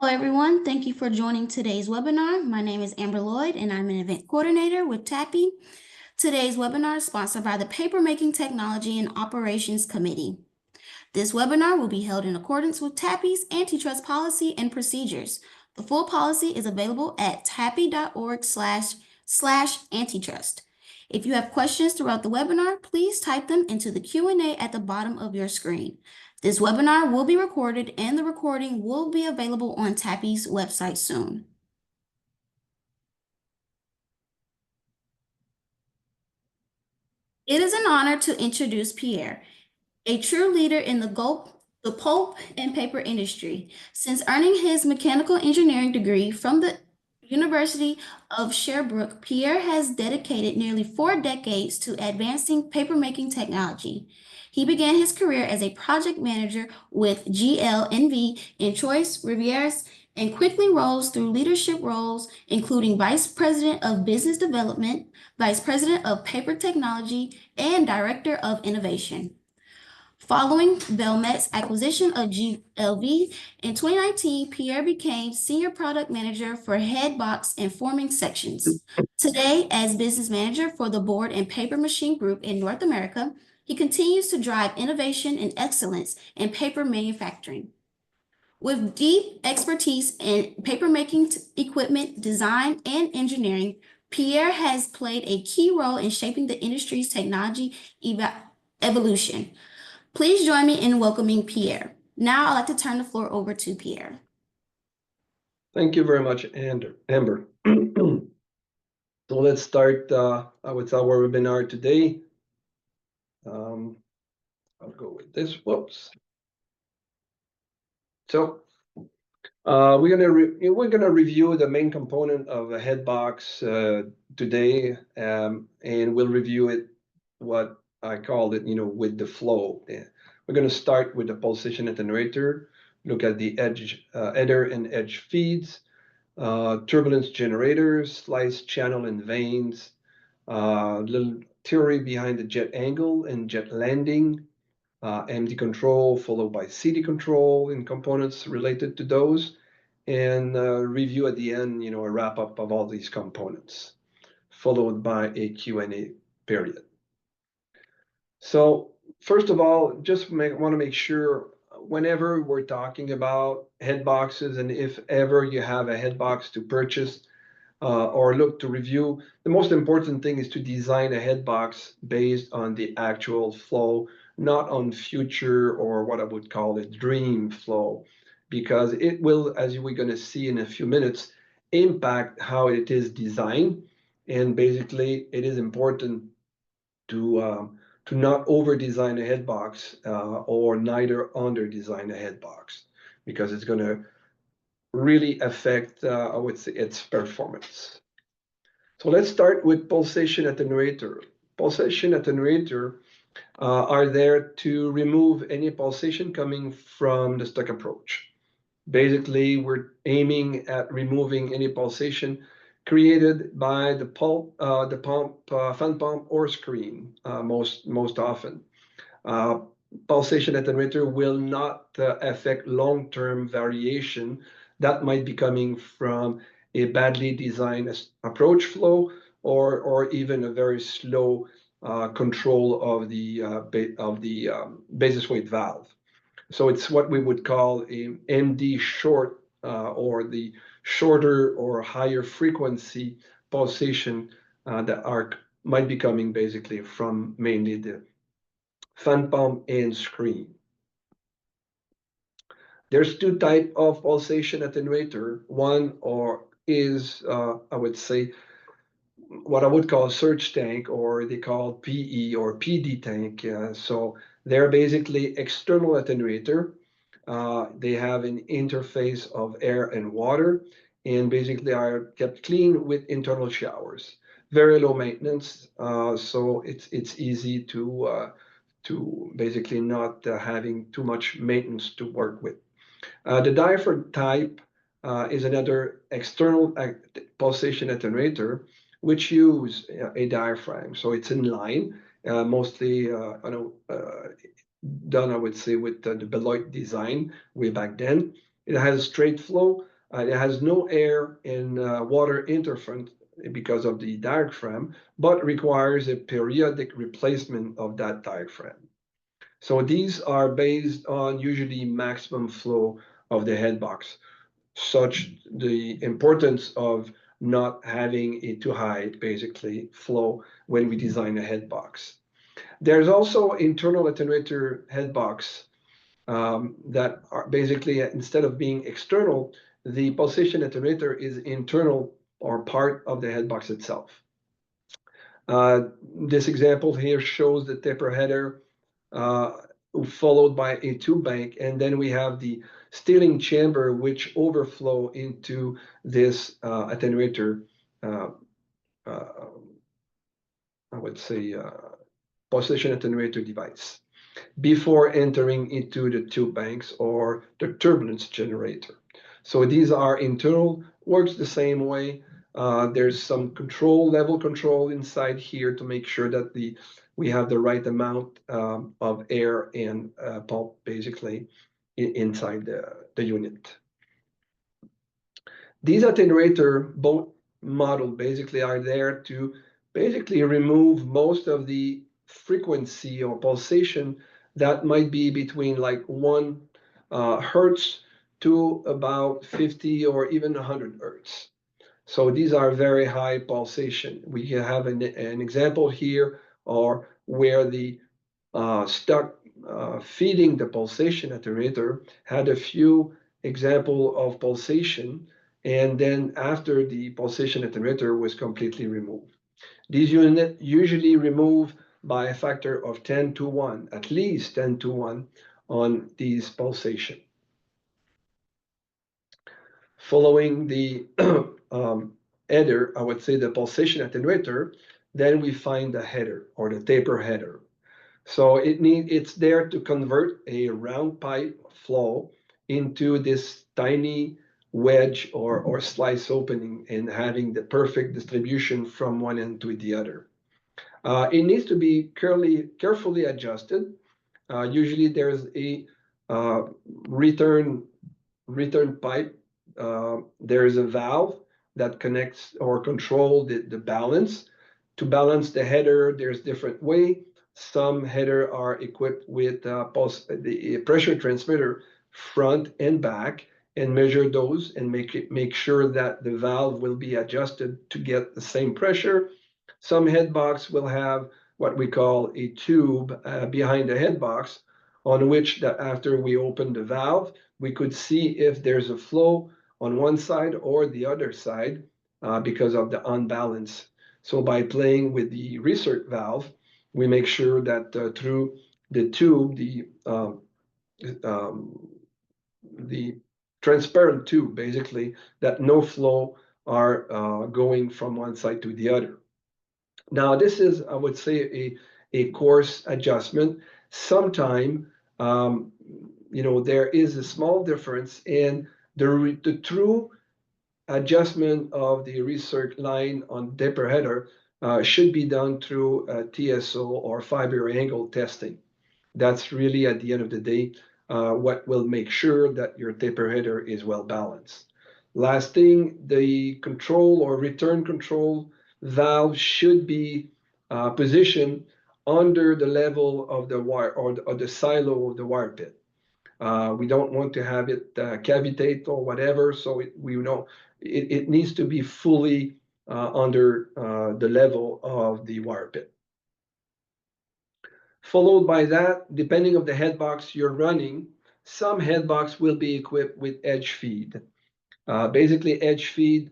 Hello, everyone. Thank you for joining today's webinar. My name is Amber Lloyd, and I'm an event coordinator with TAPI. Today's webinar is sponsored by the Papermaking Technology and Operations Committee. This webinar will be held in accordance with TAPI's antitrust policy and procedures. The full policy is available at tapi.org/antitrust. If you have questions throughout the webinar, please type them into the Q&A at the bottom of your screen. This webinar will be recorded and the recording will be available on TAPI's website soon. It is an honor to introduce Pierre, a true leader in the pulp and paper industry. Since earning his mechanical engineering degree from the University of Sherbrooke, Pierre has dedicated nearly 4 decades to advancing papermaking technology. He began his career as a project manager with GLNV in Choice Rivieres and quickly rose through leadership roles, including Vice President of Business Development, Vice President of Paper Technology, and Director of Innovation. Following Belmet's acquisition of GLV in 2019, Pierre became Senior Product Manager for Headbox and Forming Sections. Today, as Business Manager for the Board and Paper Machine Group in North America, he continues to drive innovation and excellence in paper manufacturing. With deep expertise in papermaking equipment, design, and engineering, Pierre has played a key role in shaping the industry's technology evolution. Please join me in welcoming Pierre. Now I'd like to turn the floor over to Pierre. Thank you very much, Amber. So let's start with our webinar today. I'll go with this. Whoops. So we're gonna review the main component of a Headbox today, and we'll review it what I called it, with the flow. We're gonna start with the pulsation attenuator, look at the header and edge feeds, turbulence generators, slice channel and vanes, little theory behind the jet angle and jet landing, MD control followed by CD control and components related to those, and review at the end, a wrap up of all these components, followed by a Q&A period. So first of all, just want to make sure whenever we're talking about headboxes, and if ever you have a headbox to purchase or look to review, the most important thing is to design a headbox based on the actual flow, not on future or what I would call a dream flow, because it will, as we're going to see in a few minutes, impact how it is designed. And basically, it is important to not over-design a headbox or neither under-design a headbox, because it's going to really affect, I would say, its performance. So let's start with pulsation attenuator. Pulsation attenuator are there to remove any pulsation coming from the stock approach. Basically, we're aiming at removing any pulsation created by the fan pump or screen most often. Pulsation attenuator will not affect long-term variation that might be coming from a badly designed approach flow or even a very slow control of the basis weight valve. So it's what we would call a MD short or the shorter or higher frequency pulsation that might be coming basically from mainly the fan pump and screen. There's 2 types of pulsation attenuator. One is I would say what I would call surge tank, or they call PE or PD tank. So they're basically external attenuator. They have an interface of air and water, and basically are kept clean with internal showers. Very low maintenance, so it's easy to basically not having too much maintenance to work with. The diaphragm type is another external pulsation attenuator, which use a diaphragm. So it's in line, mostly done, I would say, with the Beloit design way back then. It has straight flow, It has no air and water interference because of the diaphragm, but requires a periodic replacement of that diaphragm. So these are based on usually maximum flow of the head box, such the importance of not having a too high, basically, flow when we design a head box. There's also internal attenuator head box that are basically, instead of being external, the pulsation attenuator is internal or part of the head box itself. This example here shows the taper header uh, followed by a tube bank, and then we have the steering chamber which overflow into this attenuator, uh, uh, I would say, pulsation attenuator device before entering into the tube banks or the turbulence generator. So these are internal, works the same way. There's some control, level control inside here to make sure that we have the right amount of air and pulp basically inside the unit. These attenuator both model basically are there to basically remove most of the frequency or pulsation that might be between like 1 hertz to about 50 or even 100 hertz. So these are very high pulsation. We have an example here or where the stuck feeding the pulsation attenuator had a few example of pulsation, and then after the pulsation attenuator was completely removed. These units usually remove by a factor of 10 to 1, at least 10 to 1 on these pulsation. Following the header, I would say the pulsation attenuator, then we find the header or the taper header. So it's there to convert a round pipe flow into this tiny wedge or slice opening and having the perfect distribution from one end to the other. It needs to be carefully adjusted. Usually there's a uh, return pipe. There is a valve that connects or control the balance. To balance the header, there's different way. Some header are equipped with the pressure transmitter front and back and measure those and make sure that the valve will be adjusted to get the same pressure. Some headbox will have what we call a tube behind the headbox on which that after we open the valve, we could see if there's a flow on one side or the other side because of the unbalance. So by playing with the recirc valve, we make sure that through the tube, the transparent tube, basically, that no flow are going from one side to the other. Now, this is, I would say, a coarse adjustment. Sometime, there is a small difference, and the true adjustment of the recirc line on taper header should be done through TSO or fiber angle testing. That's really, at the end of the day, what will make sure that your taper header is well balanced. Last thing, the control or return control valve should be positioned under the level of the wire or the silo of the wire pit. We don't want to have it cavitate or whatever, so it needs to be fully under the level of the wire pit. Followed by that, depending on the headbox you're running, some headbox will be equipped with edge feed. Basically, edge feed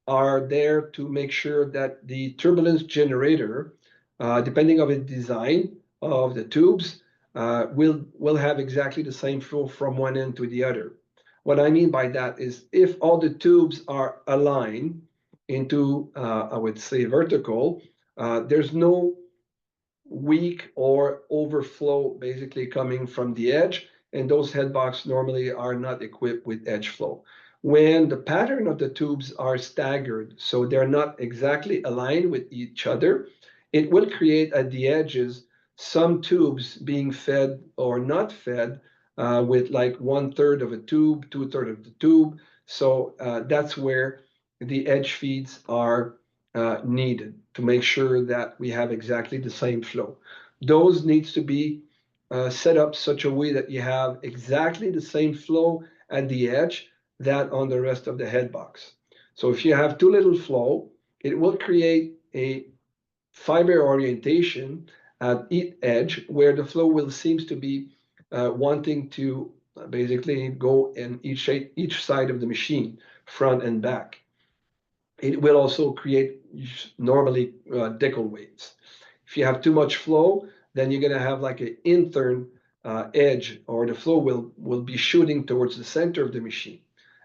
are there to make sure that the turbulence generator, depending on the design of the tubes, will have exactly the same flow from one end to the other. What I mean by that is if all the tubes are aligned into, I would say, vertical, there's no weak or overflow basically coming from the edge, and those headbox normally are not equipped with edge flow. When the pattern of the tubes are staggered, so they're not exactly aligned with each other, it will create at the edges some tubes being fed or not fed with like 1/3 of a tube, 2/3 of the tube. So that's where the edge feeds are needed to make sure that we have exactly the same flow. Those needs to be set up such a way that you have exactly the same flow at the edge that on the rest of the head box. So if you have too little flow, it will create a fiber orientation at each edge where the flow will seems to be wanting to basically go in each side of the machine, front and back. It will also create normally decal waves. If you have too much flow, then you're going to have like an intern edge, or the flow will be shooting towards the center of the machine.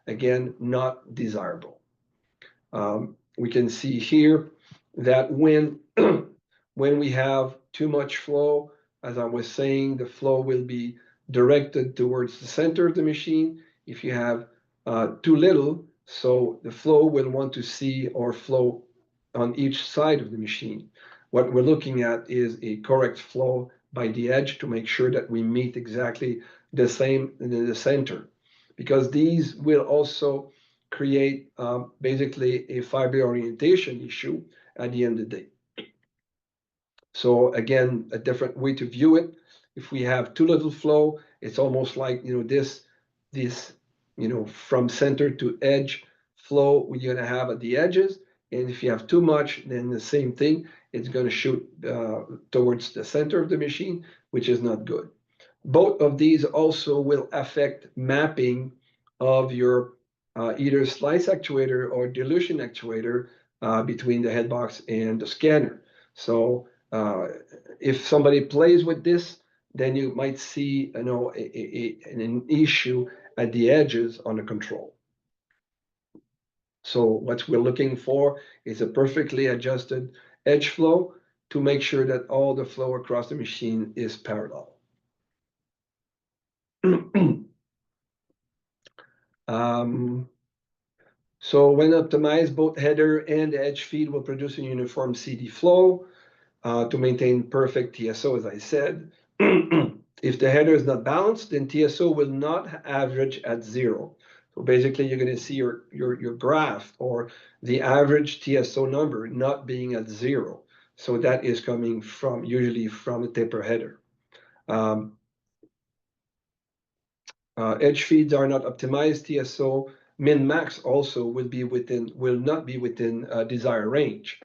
Again, not desirable. We can see here that when when we have too much flow, as I was saying, the flow will be directed towards the center of the machine. If you have too little, so the flow will want to see or flow on each side of the machine. What we're looking at is a correct flow by the edge to make sure that we meet exactly the same in the center, because these will also create basically a fiber orientation issue at the end of the day. So again, a different way to view it. If we have too little flow, it's almost like, this, from center to edge flow we're gonna have at the edges. And if you have too much, then the same thing, it's gonna shoot towards the center of the machine, which is not good. Both of these also will affect mapping of your either slice actuator or dilution actuator between the headbox and the scanner. So if somebody plays with this, then you might see, an issue at the edges on the control. So what we're looking for is a perfectly adjusted edge flow to make sure that all the flow across the machine is parallel. So when optimized, both header and edge feed will produce a uniform CD flow to maintain perfect TSO, as I said. If the header is not balanced, then TSO will not average at zero. So basically, you're going to see your graph or the average TSO number not being at zero. So that is coming from usually from a taper header. Edge feeds are not optimized. TSO min max also will not be within desired range.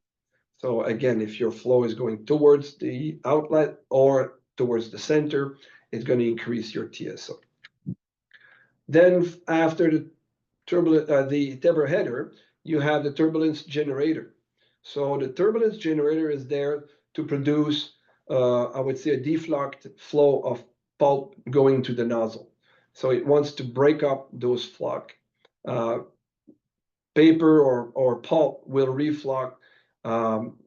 So again, if your flow is going towards the outlet or towards the center, it's going to increase your TSO. Then after the taper header, you have the turbulence generator. So the turbulence generator is there to produce, I would say, a deflocked flow of pulp going to the nozzle. So it wants to break up those flock. Paper or pulp will reflock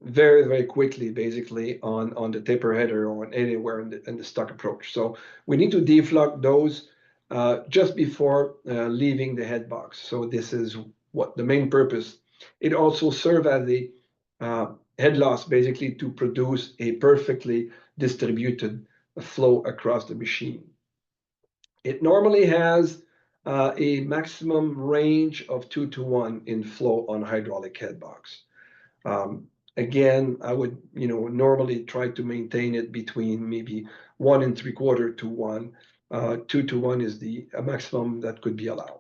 very, very quickly, basically, on the taper header or anywhere in the stock approach. So we need to deflock those just before leaving the head box. So this is what the main purpose. It also serves as a head loss, basically, to produce a perfectly distributed flow across the machine. It normally has a maximum range of 2-to-1 in flow on hydraulic head box. Again, I would, normally try to maintain it between maybe 1 3/4 to 1. 2-to-1 is the maximum that could be allowed.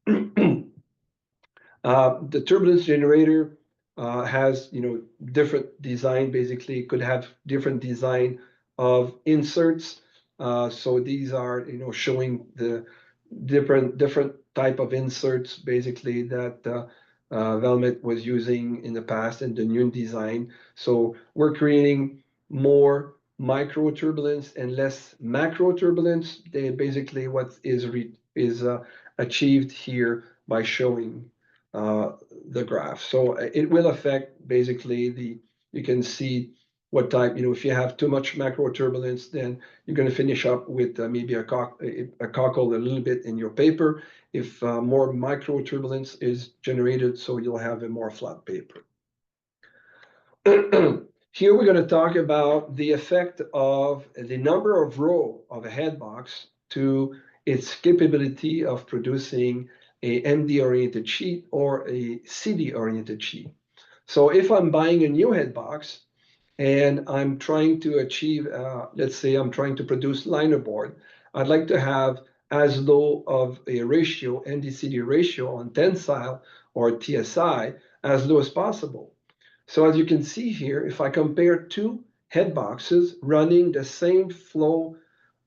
The turbulence generator has, different design. Basically, it could have different design of inserts. So these are, showing the different type of inserts, basically, that Valmet was using in the past in the new design. So we're creating more micro turbulence and less macro turbulence. They basically what is achieved here by showing the graph. So it will affect basically you can see what type, if you have too much macro turbulence, then you're going to finish up with maybe a cockle a little bit in your paper. If more micro turbulence is generated, so you'll have a more flat paper. Here we're going to talk about the effect of the number of row of a head box to its capability of producing a MD-oriented sheet or a CD-oriented sheet. So if I'm buying a new headbox and I'm trying to achieve, let's say I'm trying to produce linerboard, I'd like to have as low of a ratio, ND-CD ratio on tensile or TSI, as low as possible. So as you can see here, if I compare two headboxes running the same flow,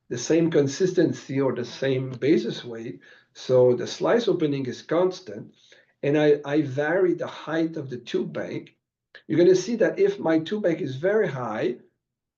the same consistency, or the same basis weight, so the slice opening is constant, and I vary the height of the tube bank, you're going to see that if my tube bank is very high,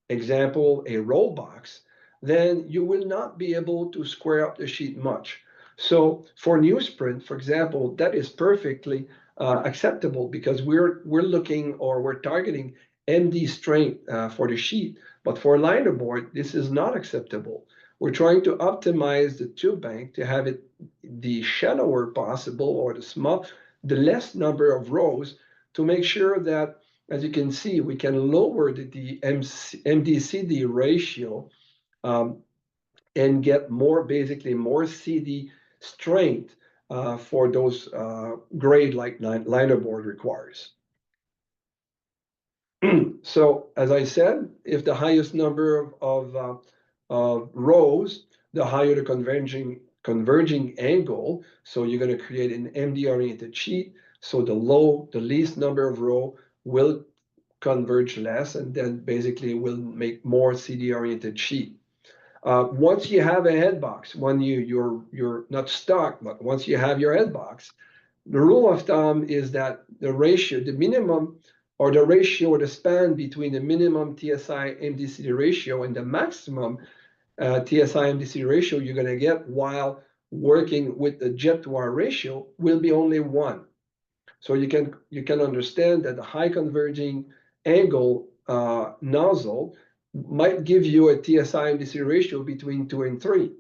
example, a roll box, then you will not be able to square up the sheet much. So for newsprint, for example, that is perfectly acceptable because we're looking or we're targeting MD strength for the sheet. But for liner board, this is not acceptable. We're trying to optimize the tube bank to have it the shallower possible or the less number of rows to make sure that, as you can see, we can lower the MD-CD ratio and get basically more CD strength for those grade like linerboard requires. So as I said, if the highest number of rows, the higher the converging angle. So you're going to create an MD-oriented sheet. So the least number of row will converge less, and then basically will make more CD-oriented sheet. Once you have a headbox, when you're not stuck, but once you have your headbox, the rule of thumb is that the ratio, the minimum, or the ratio, or the span between the minimum TSI MDCD ratio and the maximum TSI MDCD ratio you're going to get while working with the jet noir ratio will be only 1. So you can understand that the high converging angle nozzle might give you a TSI MDC ratio between 2 and 3.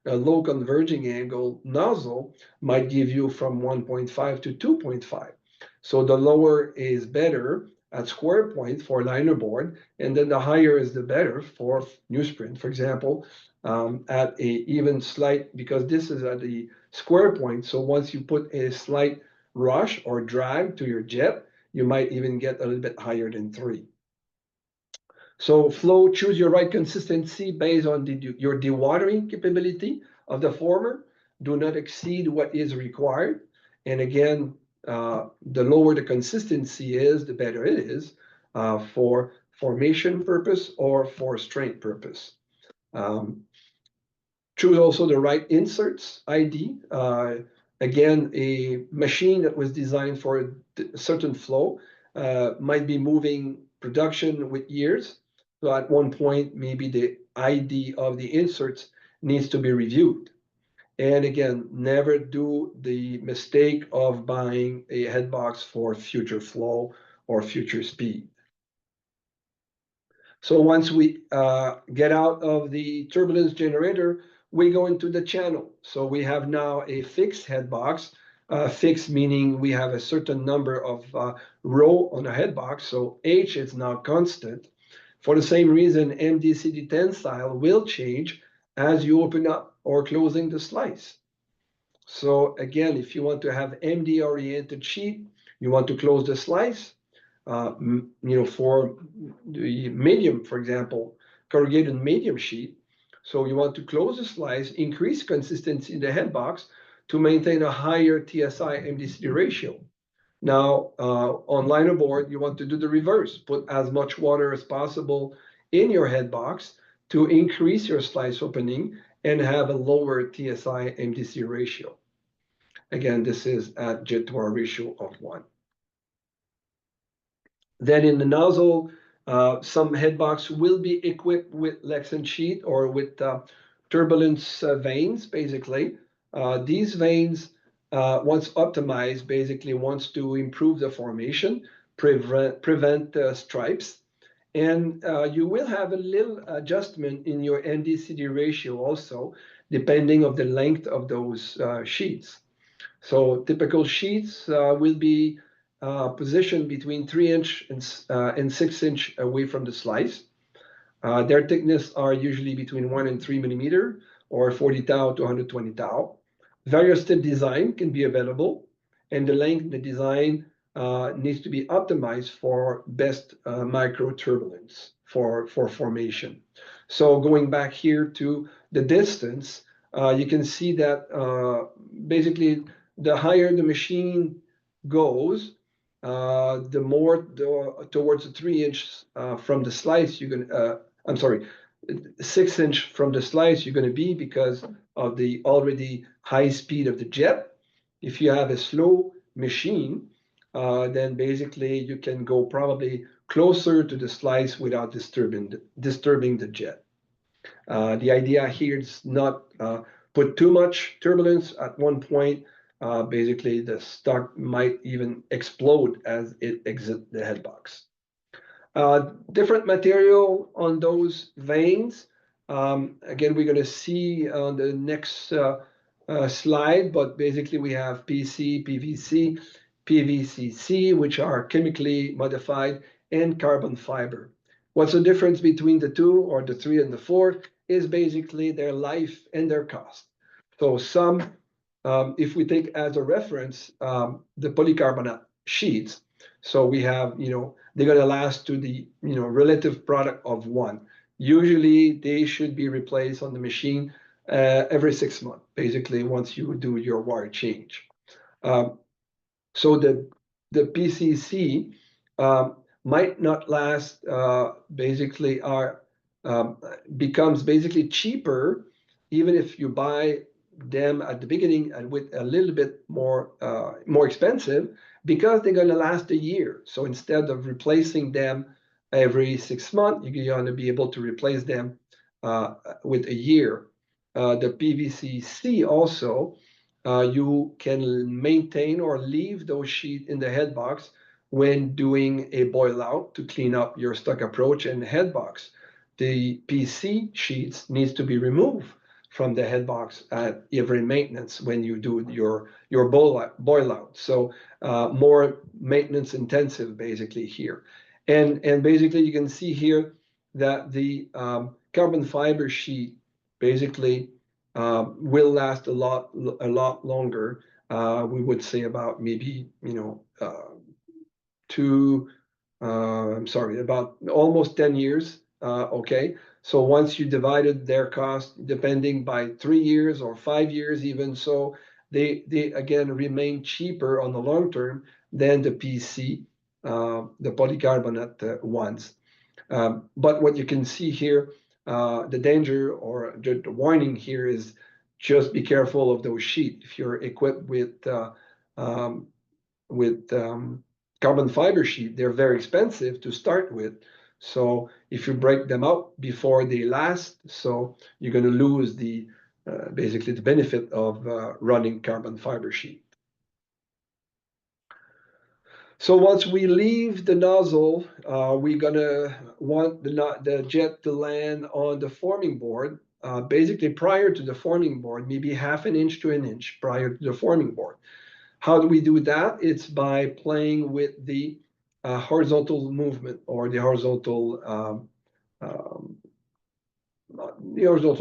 A low converging angle nozzle might give you from 1.5 to 2.5. So the lower is better at square point for linerboard, and then the higher is the better for newsprint, for example, at a even slight, because this is at the square point. So once you put a slight rush or drag to your jet, you might even get a little bit higher than 3. So flow, choose your right consistency based on your dewatering capability of the former. Do not exceed what is required. And again, the lower the consistency is, the better it is for formation purpose or for strength purpose. Choose also the right inserts ID. Again, a machine that was designed for a certain flow might be moving production with years. So at one point, maybe the ID of the inserts needs to be reviewed. And again, never do the mistake of buying a headbox for future flow or future speed. So once we get out of the turbulence generator, we go into the channel. So we have now a fixed headbox. Fixed meaning we have a certain number of row on a headbox. So H is now constant. For the same reason, MDCD tensile will change as you open up or closing the slice. So again, if you want to have MD-oriented sheet, you want to close the slice. For the medium, for example, corrugated medium sheet. So you want to close the slice, increase consistency in the headbox to maintain a higher TSI MDCD ratio. Now, on linerboard, you want to do the reverse, put as much water as possible in your headbox to increase your slice opening and have a lower TSI MDCD ratio. Again, this is at jet noir ratio of 1. Then in the nozzle, some headbox will be equipped with Lexan sheet or with turbulence vanes, basically. These vanes, once optimized, basically wants to improve the formation, prevent stripes. And you will have a little adjustment in your ND-CD ratio also, depending on the length of those sheets. So typical sheets will be positioned between 3-inch and 6-inch away from the slice. Their thickness are usually between 1 and 3 millimeter. or 40 thou to 120 thou. Various tip design can be available, and the length, the design needs to be optimized for best micro turbulence for formation. So going back here to the distance, you can see that basically the higher the machine goes, the more towards the 3 inch from the slice you're gonna, I'm sorry, 6 inch from the slice you're gonna be because of the already high speed of the jet. If you have a slow machine, then basically you can go probably closer to the slice without disturbing the jet. The idea here is not put too much turbulence at one point. Basically, the stock might even explode as it exits the headbox. Different material on those vanes. Again, we're going to see on the next slide, but basically we have PC, PVC, PVCC, which are chemically modified, and carbon fiber. What's the difference between the two, or the three and the four, is basically their life and their cost. So if we take as a reference the polycarbonate sheets, so we have, they're going to last to the, relative product of one. Usually they should be replaced on the machine every 6 months, basically, once you do your wire change. So the PCC might not last, basically becomes basically cheaper, even if you buy them at the beginning and with a little bit more expensive, because they're going to last a year. So instead of replacing them every 6 months, you're going to be able to replace them with a year. The PVCC also, you can maintain or leave those sheets in the headbox when doing a boil out to clean up your stock approach and headbox. The PC sheets needs to be removed from the headbox at every maintenance when you do your boil out. So more maintenance intensive basically here. And basically you can see here that the carbon fiber sheet basically will last a lot longer. We would say about maybe, about almost 10 years. Okay. So once you divided their cost, depending by 3 years or 5 years, even so, they again remain cheaper on the long term than the PC, the polycarbonate ones. But what you can see here, the danger or the warning here is just be careful of those sheets. If you're equipped with carbon fiber sheet, they're very expensive to start with. So if you break them up before they last, so you're going to lose the basically the benefit of running carbon fiber sheet. So once we leave the nozzle, we're gonna want the jet to land on the forming board, basically prior to the forming board, maybe half an inch to an inch prior to the forming board. How do we do that? It's by playing with the horizontal movement or the horizontal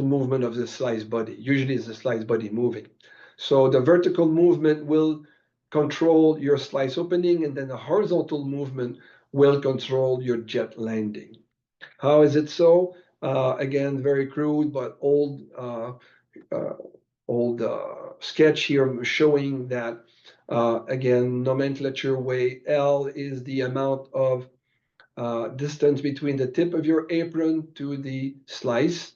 movement of the slice body. Usually it's the slice body moving. So the vertical movement will control your slice opening, and then the horizontal movement will control your jet landing. How is it so? Again, very crude, but old sketch here showing that, again, nomenclature way L is the amount of distance between the tip of your apron to the slice,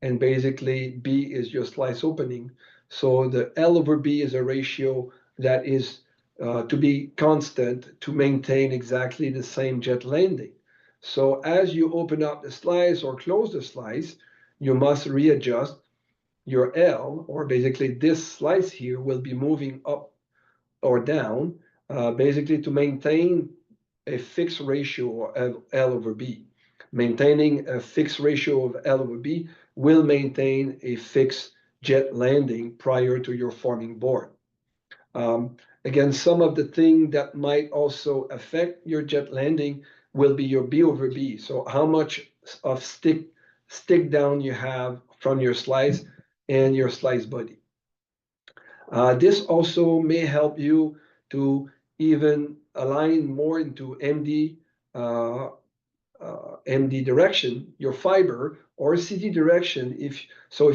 and basically B is your slice opening. So the L over B is a ratio that is to be constant to maintain exactly the same jet landing. So as you open up the slice or close the slice, you must readjust your L, or basically this slice here will be moving up or down, basically to maintain a fixed ratio of L over B. Maintaining a fixed ratio of L over B will maintain a fixed jet landing prior to your forming board. Again, some of the things that might also affect your jet landing will be your B over B. So how much of stick down you have from your slice and your slice body. This also may help you to even align more into MD direction, your fiber, or CD direction. If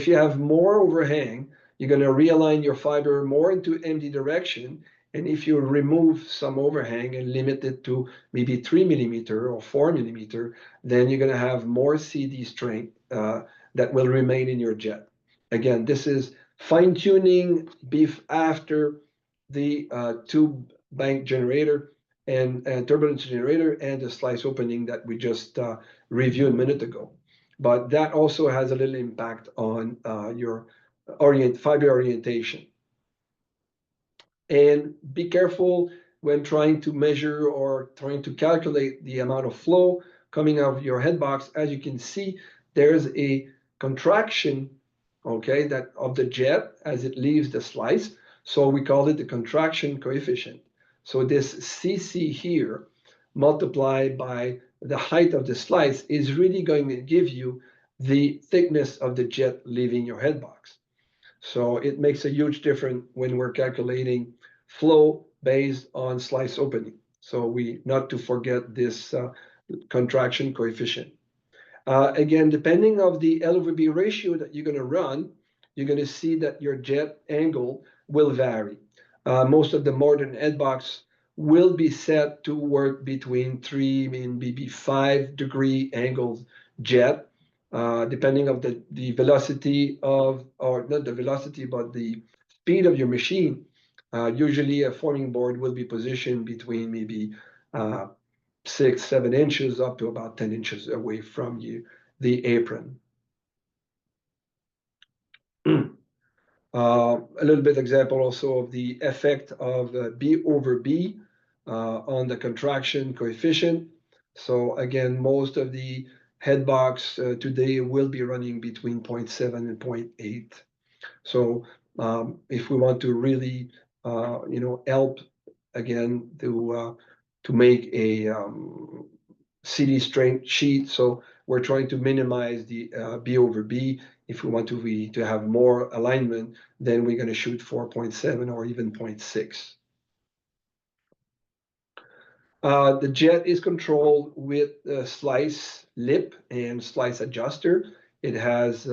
you have more overhang, you're going to realign your fiber more into MD direction. And if you remove some overhang and limit it to maybe 3 millimeter or 4 millimeter, then you're going to have more CD strength that will remain in your jet. Again, this is fine tuning after the tube bank generator and turbulence generator and the slice opening that we just reviewed a minute ago. But that also has a little impact on your fiber orientation. And be careful when trying to measure or trying to calculate the amount of flow coming out of your head box. As you can see, there's a contraction, okay, that of the jet as it leaves the slice. So we call it the contraction coefficient. So this CC here multiplied by the height of the slice is really going to give you the thickness of the jet leaving your head box. So it makes a huge difference when we're calculating flow based on slice opening. So not to forget this contraction coefficient. Again, depending of the L over B ratio that you're going to run, you're going to see that your jet angle will vary. Most of the modern headbox will be set to work between 3 and maybe 5 degree angles jet, depending of the velocity of, or not the velocity, but the speed of your machine. Usually a forming board will be positioned between maybe 6, 7 inches up to about 10 inches away from the apron. A little bit example also of the effect of B over B on the contraction coefficient. So again, most of the head box today will be running between 0.7 and 0.8. So if we want to really, help again to make a CD strength sheet, so we're trying to minimize the B over B. If we want to have more alignment, then we're going to shoot for 0.7 or even 0.6. The jet is controlled with a slice lip and slice adjuster. It has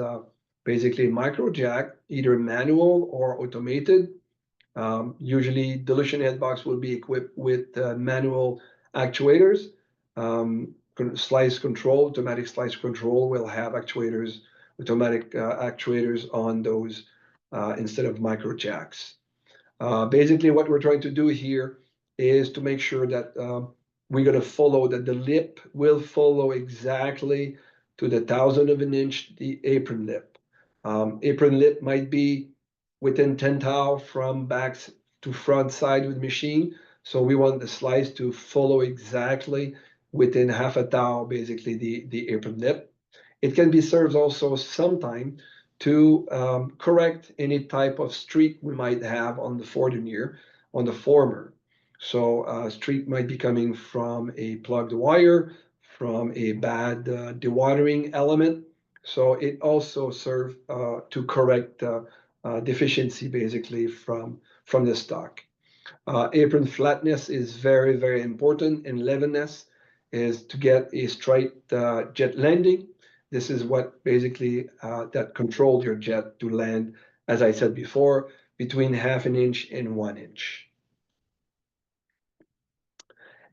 basically a micro jack, either manual or automated. Usually dilution headbox will be equipped with manual actuators. Slice control, automatic slice control will have actuators, automatic actuators on those instead of micro jacks. Basically, what we're trying to do here is to make sure that we're going to follow that the lip will follow exactly to the 1,000th of an inch the apron lip. Apron lip might be within 10 thou from back to front side of the machine. So we want the slice to follow exactly within half a thou, basically the apron lip. It can be served also sometime to correct any type of streak we might have on the Fortinier, on the former. So streak might be coming from a plugged wire, from a bad dewatering element. So it also serves to correct deficiency basically from the stock. Apron flatness is very, very important, and levenness is to get a straight jet landing. This is what basically that controls your jet to land, as I said before, between half an inch and 1 inch.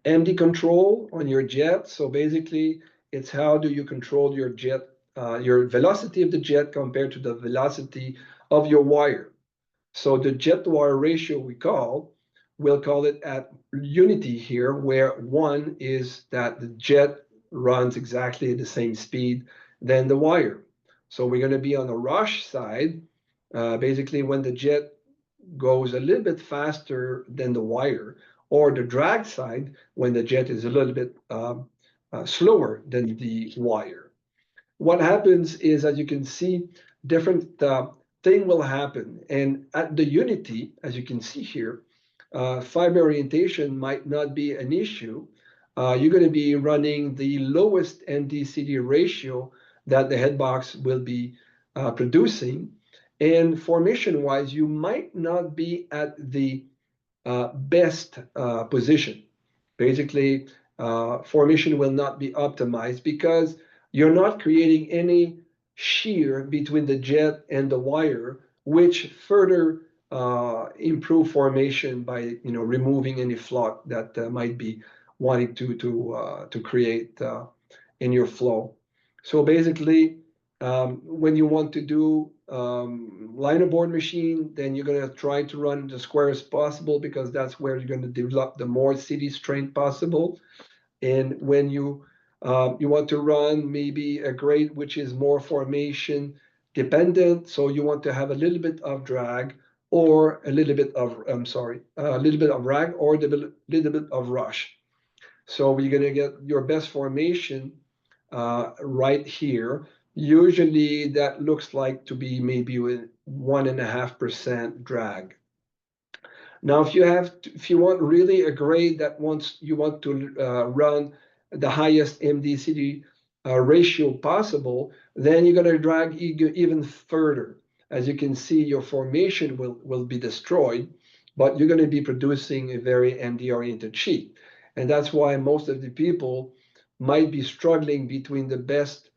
MD control on your jet. So basically, it's how do you control your jet, your velocity of the jet compared to the velocity of your wire. So the jet to wire ratio we'll call it at unity here, where 1 is that the jet runs exactly at the same speed than the wire. So we're going to be on the rush side, basically when the jet goes a little bit faster than the wire, or the drag side when the jet is a little bit slower than the wire. What happens is, as you can see, different thing will happen. And at the unity, as you can see here, fiber orientation might not be an issue. You're going to be running the lowest ND-CD ratio that the headbox will be producing. And formation-wise, you might not be at the best position. Basically, formation will not be optimized because you're not creating any shear between the jet and the wire, which further improve formation by removing any flock that might be wanting to create in your flow. So basically, when you want to do linerboard machine, then you're going to try to run the square as possible because that's where you're going to develop the more city strength possible. And when you want to run maybe a grade which is more formation dependent, so you want to have a little bit of drag or a little bit of a little bit of drag or a little bit of rush. So you're going to get your best formation right here. Usually that looks like to be maybe with 1.5% drag. Now, if you want really a grade that you want to run the highest MD/CD ratio possible, then you're going to drag even further. As you can see, your formation will be destroyed, but you're going to be producing a very MD-oriented sheet. And that's why most of the people might be struggling between the best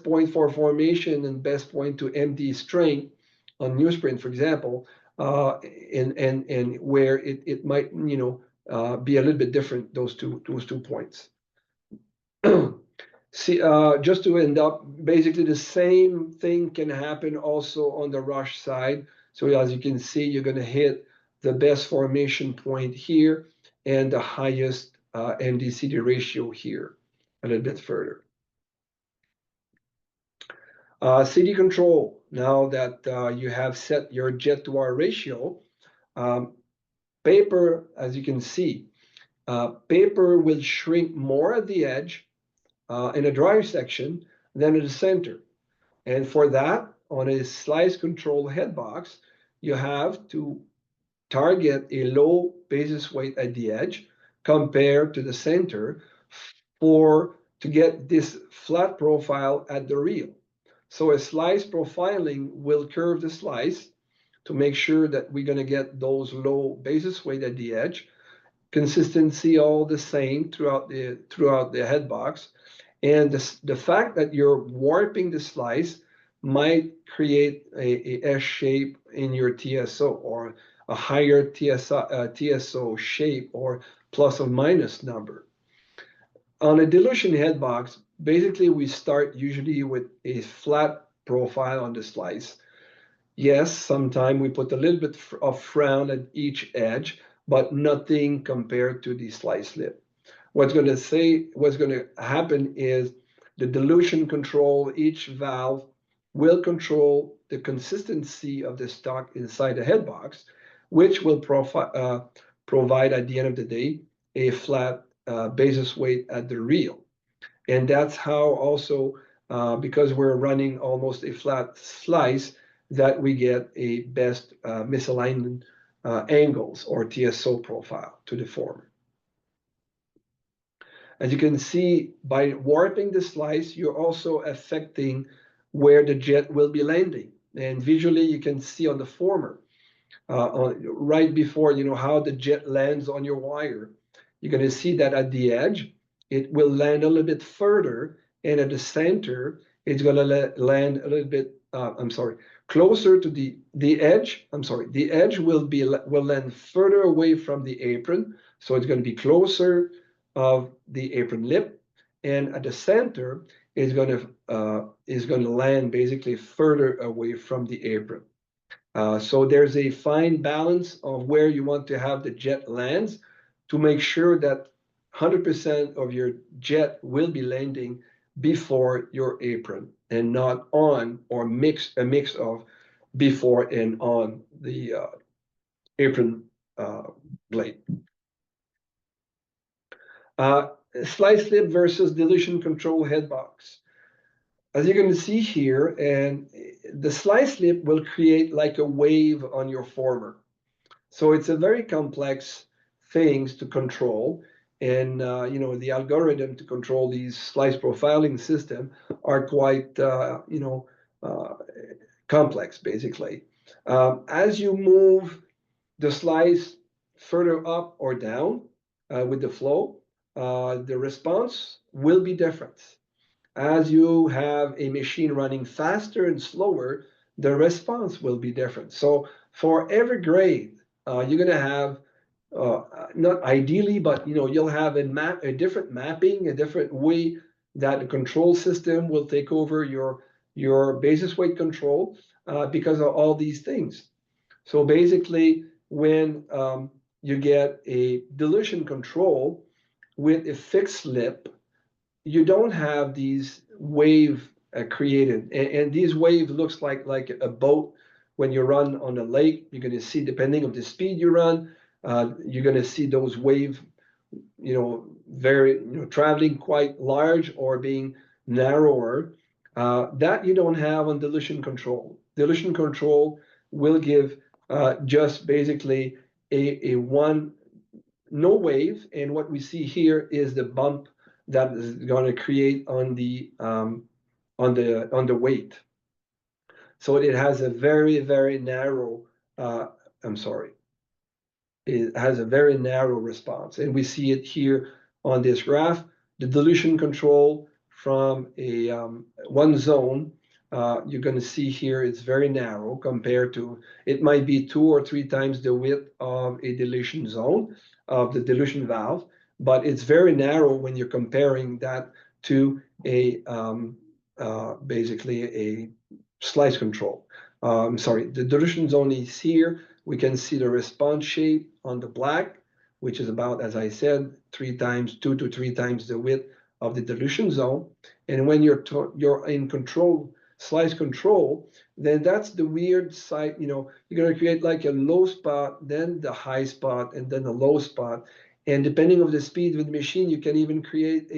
point for formation and best point to MD strength on newsprint, for example, and where it might be a little bit different, those two points. See, just to end up, basically the same thing can happen also on the rush side. So as you can see, you're going to hit the best formation point here and the highest MD/CD ratio here a little bit further. CD control, now that you have set your jet to R ratio, paper, as you can see, paper will shrink more at the edge in a dry section than in the center. And for that, on a slice control head box, you have to target a low basis weight at the edge compared to the center to get this flat profile at the reel. So a slice profiling will curve the slice to make sure that we're going to get those low basis weight at the edge. Consistency all the same throughout the head box. And the fact that you're warping the slice might create a S shape in your TSO or a higher TSO shape or plus or minus number. On a dilution head box, basically we start usually with a flat profile on the slice. Yes, sometimes we put a little bit of frown at each edge, but nothing compared to the slice lip. What's going to happen is the dilution control, each valve will control the consistency of the stock inside the head box, which will provide at the end of the day a flat basis weight at the reel. And that's how also, because we're running almost a flat slice, that we get a best misalignment angles or TSO profile to the former. As you can see, by warping the slice, you're also affecting where the jet will be landing. And visually, you can see on the former, right before, how the jet lands on your wire. You're going to see that at the edge, it will land a little bit further, and at the center, it's going to land a little bit, closer to the edge. The edge will land further away from the apron, so it's going to be closer of the apron lip, and at the center is going to land basically further away from the apron. So there's a fine balance of where you want to have the jet lands to make sure that 100% of your jet will be landing before your apron and not on or a mix of before and on the apron blade. Slice lip versus dilution control head box. As you're going to see here, and the slice lip will create like a wave on your former. So it's a very complex things to control. And, the algorithm to control these slice profiling system are quite, complex, basically. As you move the slice further up or down with the flow, the response will be different. As you have a machine running faster and slower, the response will be different. So for every grade, you're going to have not ideally, but you'll have a different mapping, a different way that the control system will take over your basis weight control because of all these things. So basically, when you get a dilution control with a fixed slip, you don't have these wave created, and these wave looks like a boat when you run on a lake. You're going to see, depending on the speed you run, you're going to see those wave, very traveling quite large or being narrower. That you don't have on dilution control. Dilution control will give just basically a one no wave, and what we see here is the bump that is going to create on the weight. So it has a very narrow. I'm sorry. It has a very narrow response, and we see it here on this graph. The dilution control from a one zone, you're going to see here it's very narrow compared to, it might be 2 or 3 times the width of a dilution zone of the dilution valve, but it's very narrow when you're comparing that to a basically a slice control. Sorry, the dilution zone is here. We can see the response shape on the black, which is about, as I said, 2 to 3 times the width of the dilution zone. And when you're in control, slice control, then that's the weird side. You're going to create like a low spot, then the high spot, and then a low spot. And depending on the speed of the machine, you can even create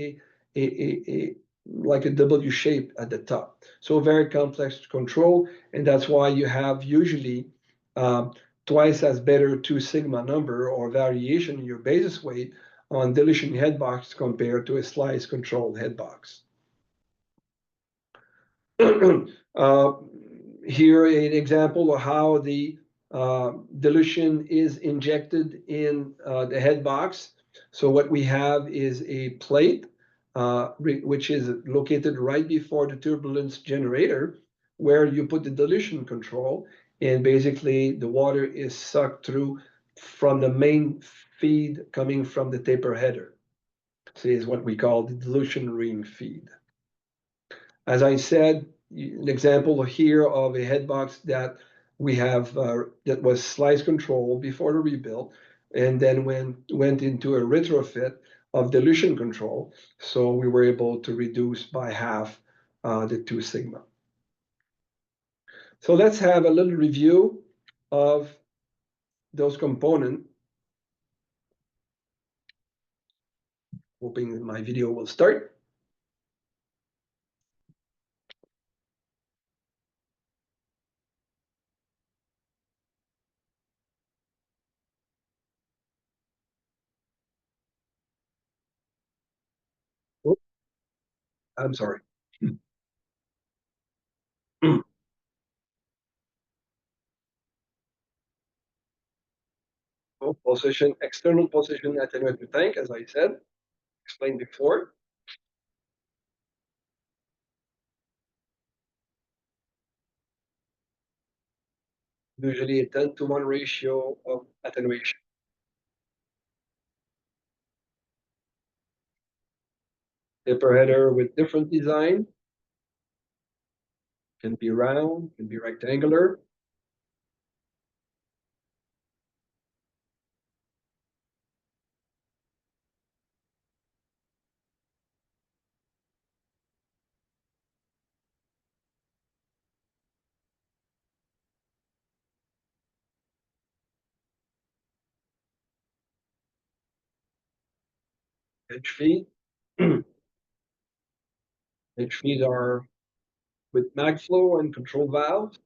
a like a W shape at the top. So very complex to control, and that's why you have usually twice as better 2 sigma number or variation in your basis weight on dilution headbox compared to a slice control headbox. Here an example of how the dilution is injected in the headbox. So what we have is a plate which is located right before the turbulence generator, where you put the dilution control, and basically the water is sucked through from the main feed coming from the taper header. So is what we call the dilution ring feed. As I said, an example here of a headbox that we have that was slice control before the rebuild, and then went into a retrofit of dilution control. So we were able to reduce by half the 2 sigma. So let's have a little review of those components. Hoping my video will start. Oh, I'm sorry. Oh, position, external position attenuator tank, as I said, explained before. Usually a 10-to-1 ratio of attenuation. Taper header with different design. Can be round, can be rectangular. Edge feed. Edge feed are with mag flow and control valves.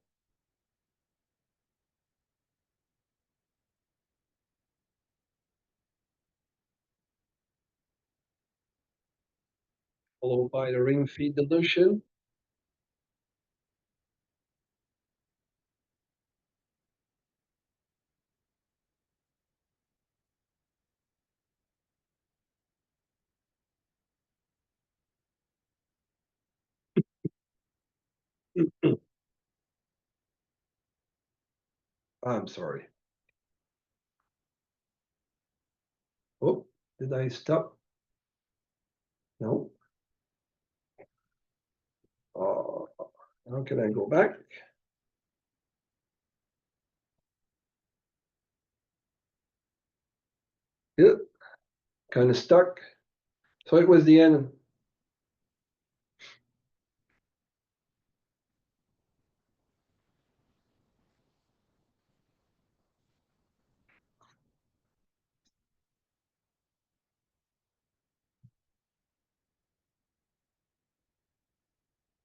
Followed by the ring feed dilution. I'm sorry. Oh, did I stop? No. How can I go back? Yeah, kind of stuck. So it was the end.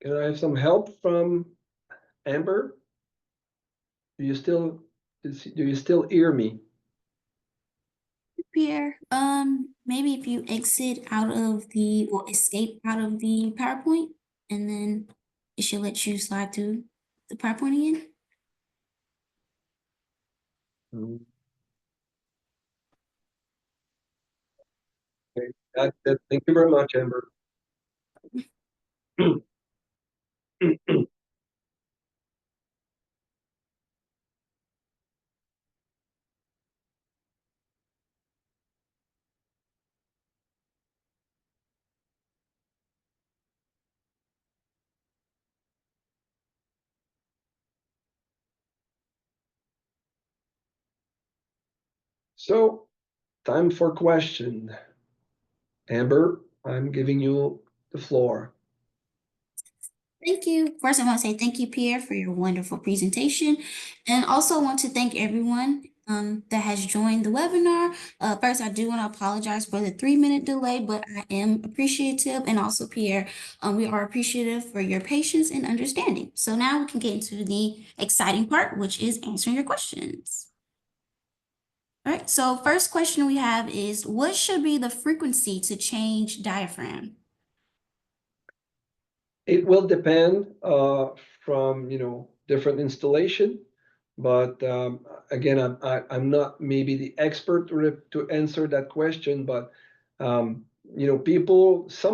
Can I have some help from Amber? Do you still do you still hear me? Pierre, maybe if you exit out of the or escape out of the PowerPoint, and then it should let you slide through the PowerPoint again. Mm, okay. That's it. Thank you very much, Amber. So, time for question. Amber, I'm giving you the floor. Thank you. First, I want to say thank you, Pierre, for your wonderful presentation, and also want to thank everyone that has joined the webinar. First, I do want to apologize for the 3-minute delay, but I am appreciative, and also Pierre, we are appreciative for your patience and understanding. So now we can get into the exciting part, which is answering your questions. All right. So first question we have is, what should be the frequency to change diaphragm? It will depend from different installation, but again, I'm not maybe the expert to answer that question, but some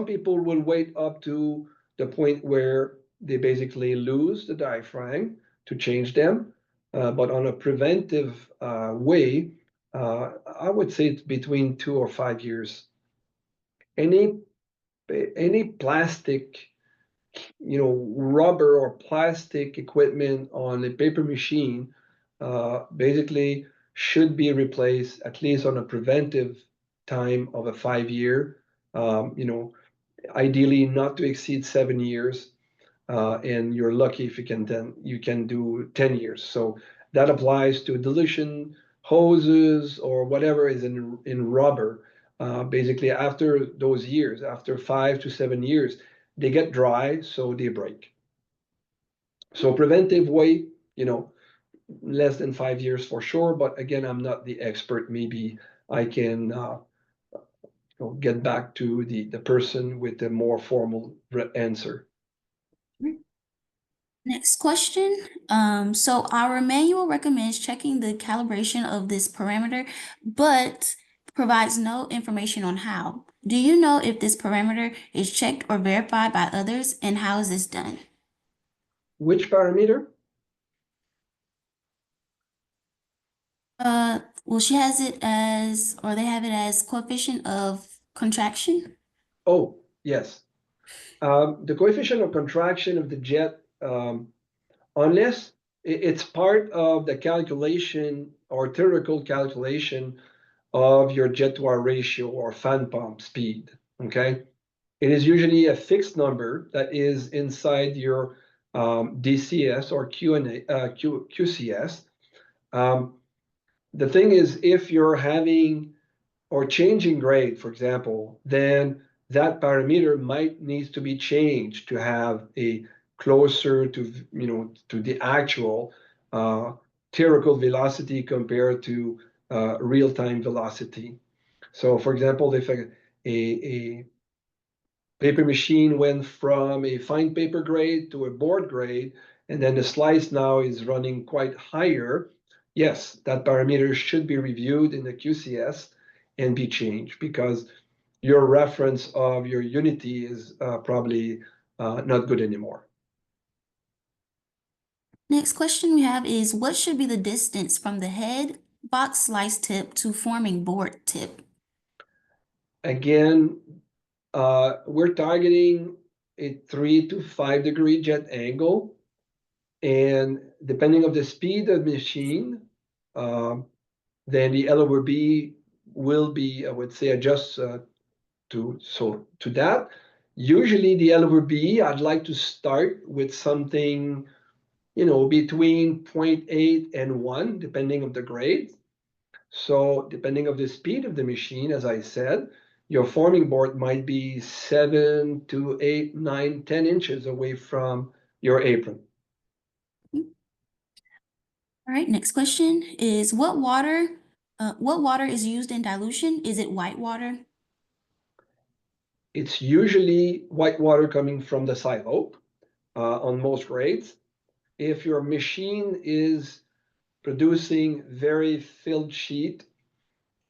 people will wait up to the point where they basically lose the diaphragm to change them, but on a preventive way, I would say it's between 2 or 5 years. Any any plastic, rubber or plastic equipment on a paper machine, basically should be replaced at least on a preventive time of a 5 year, ideally not to exceed 7 years. And you're lucky if you can do 10 years. So that applies to dilution hoses or whatever is in rubber. Basically, after those years, after 5 to 7 years, they get dry, so they break. So preventive way, less than 5 years for sure. But again, I'm not the expert. Maybe I can get back to the person with a more formal answer. Next question. So our manual recommends checking the calibration of this parameter, but provides no information on how. Do you know if this parameter is checked or verified by others, and how is this done? Which parameter? Well, she has it as, or they have it as coefficient of contraction. Oh, yes. The coefficient of contraction of the jet, unless it's part of the calculation or theoretical calculation of your jet to R ratio or fan pump speed, okay? It is usually a fixed number that is inside your DCS or QCS. The thing is, if you're having or changing grade, for example, then that parameter might needs to be changed to have a closer to the actual theoretical velocity compared to real-time velocity. So, for example, if a paper machine went from a fine paper grade to a board grade, and then the slice now is running quite higher, yes, that parameter should be reviewed in the QCS and be changed because your reference of your unity is probably not good anymore. Next question we have is what should be the distance from the head box slice tip to forming board tip? Again, we're targeting a 3 to 5 degree jet angle. And depending on the speed of the machine, then the L over B will be, I would say, adjust to that. Usually the L over B, I'd like to start with something, between 0.8 and 1, depending on the grade. So depending on the speed of the machine, as I said, your forming board might be 7 to 8, 9, 10 inches away from your apron. All right, next question is what water is used in dilution? Is it white water? It's usually white water coming from the silo on most grades. If your machine is producing very filled sheet,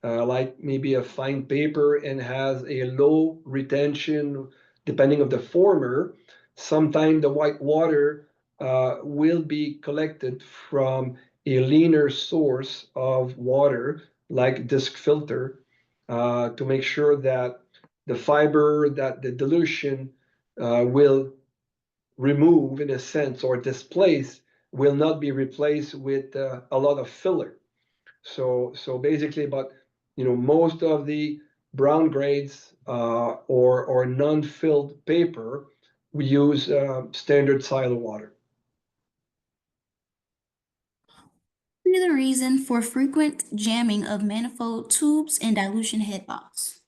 like maybe a fine paper and has a low retention, depending on the former, sometimes the white water will be collected from a leaner source of water, like disc filter, to make sure that the fiber that the dilution will remove, in a sense, or displace, will not be replaced with a lot of filler. So basically, but most of the brown grades or non-filled paper, we use standard silo water. What is the reason for frequent jamming of manifold tubes and dilution head box?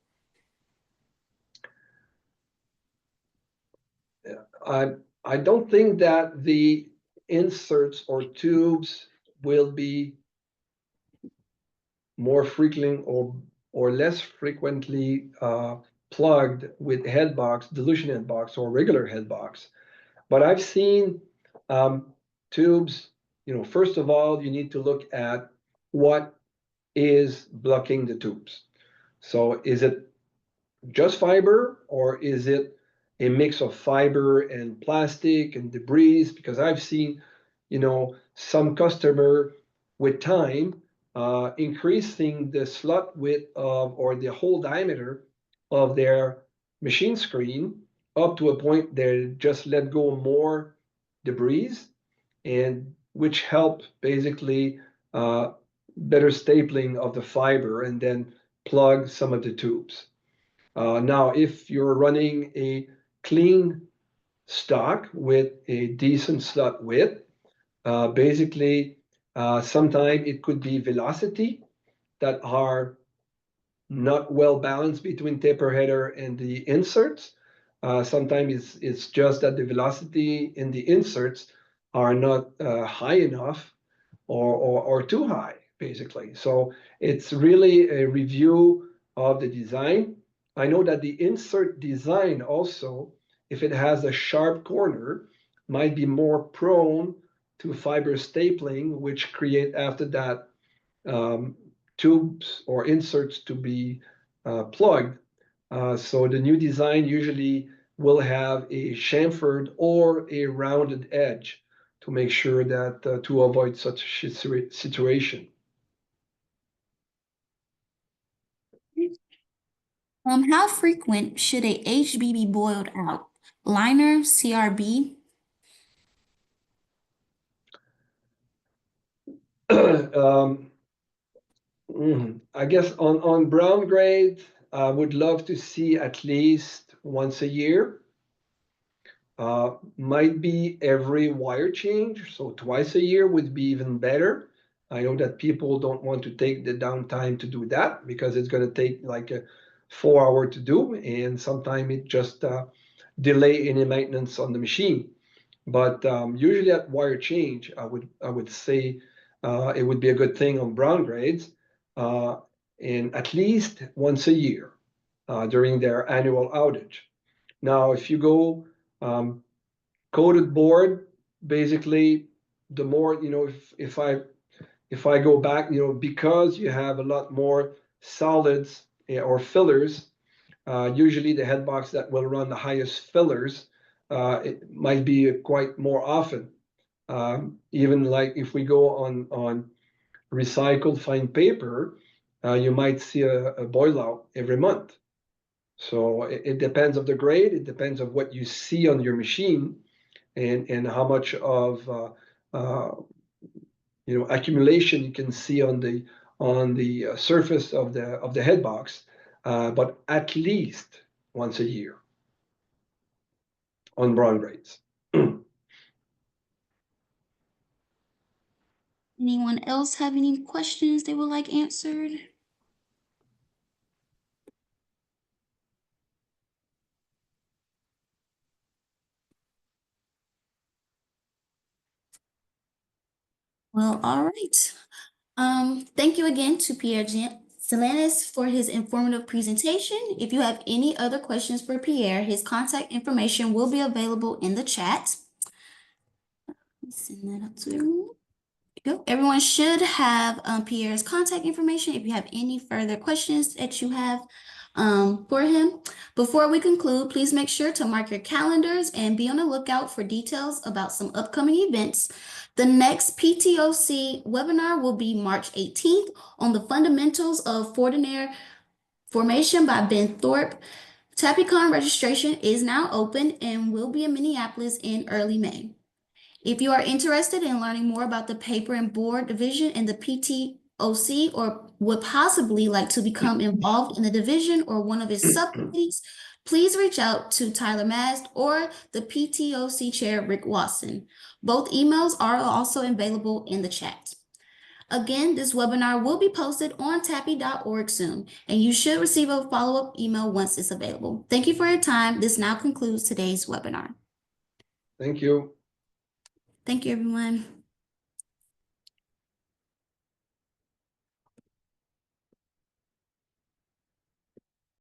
I I don't think that the inserts or tubes will be more frequent or less frequently plugged with headbox, dilution headbox, or regular headbox. But I've seen tubes, first of all, you need to look at what is blocking the tubes. So is it just fiber or is it a mix of fiber and plastic and debris? Because I've seen, some customer with time increasing the slot width of or the hole diameter of their machine screen up to a point they just let go more debris, and which help basically better stapling of the fiber and then plug some of the tubes. Now, if you're running a clean stock with a decent slot width, basically, sometimes it could be velocity that are not well balanced between taper header and the inserts. Sometimes it's just that the velocity in the inserts are not high enough or too high, basically. So it's really a review of the design. I know that the insert design also, if it has a sharp corner, might be more prone to fiber stapling, which create after that tubes or inserts to be plugged. So the new design usually will have a chamfered or a rounded edge to make sure that to avoid such a situation. How frequent should a HB be boiled out? Liner, CRB? um, I guess on brown grade, I would love to see at least once a year. Might be every wire change, so twice a year would be even better. I know that people don't want to take the downtime to do that because it's going to take like a 4 hour to do, and sometimes it just delay any maintenance on the machine. But usually at wire change, I would say it would be a good thing on brown grades, uh, and at least once a year during their annual outage. Now, if you go um, coated board, basically, the more if I go back, because you have a lot more solids or fillers, usually the headbox that will run the highest fillers, it might be quite more often. Even like if we go on recycled fine paper, you might see a boil out every month. So it depends of the grade, it depends of what you see on your machine, and how much of accumulation you can see on the surface of the head box, but at least once a year on brown grades. Anyone else have any questions they would like answered? Well, all right. Thank you again to Pierre Solanas for his informative presentation. If you have any other questions for Pierre, his contact information will be available in the chat. Send that up to everyone. Go. Everyone should have Pierre's contact information if you have any further questions that you have for him. Before we conclude, please make sure to mark your calendars and be on the lookout for details about some upcoming events. The next PTOC webinar will be March 18th on the fundamentals of Fortinaire formation by Ben Thorpe. TAPICON registration is now open and will be in Minneapolis in early May. If you are interested in learning more about the paper and board division in the PTOC or would possibly like to become involved in the division or one of its subcommittees, please reach out to Tyler Mast or the PTOC chair, Rick Watson. Both emails are also available in the chat. Again, this webinar will be posted on tappy.org soon, and you should receive a follow-up email once it's available. Thank you for your time. This now concludes today's webinar. Thank you. Thank you, everyone.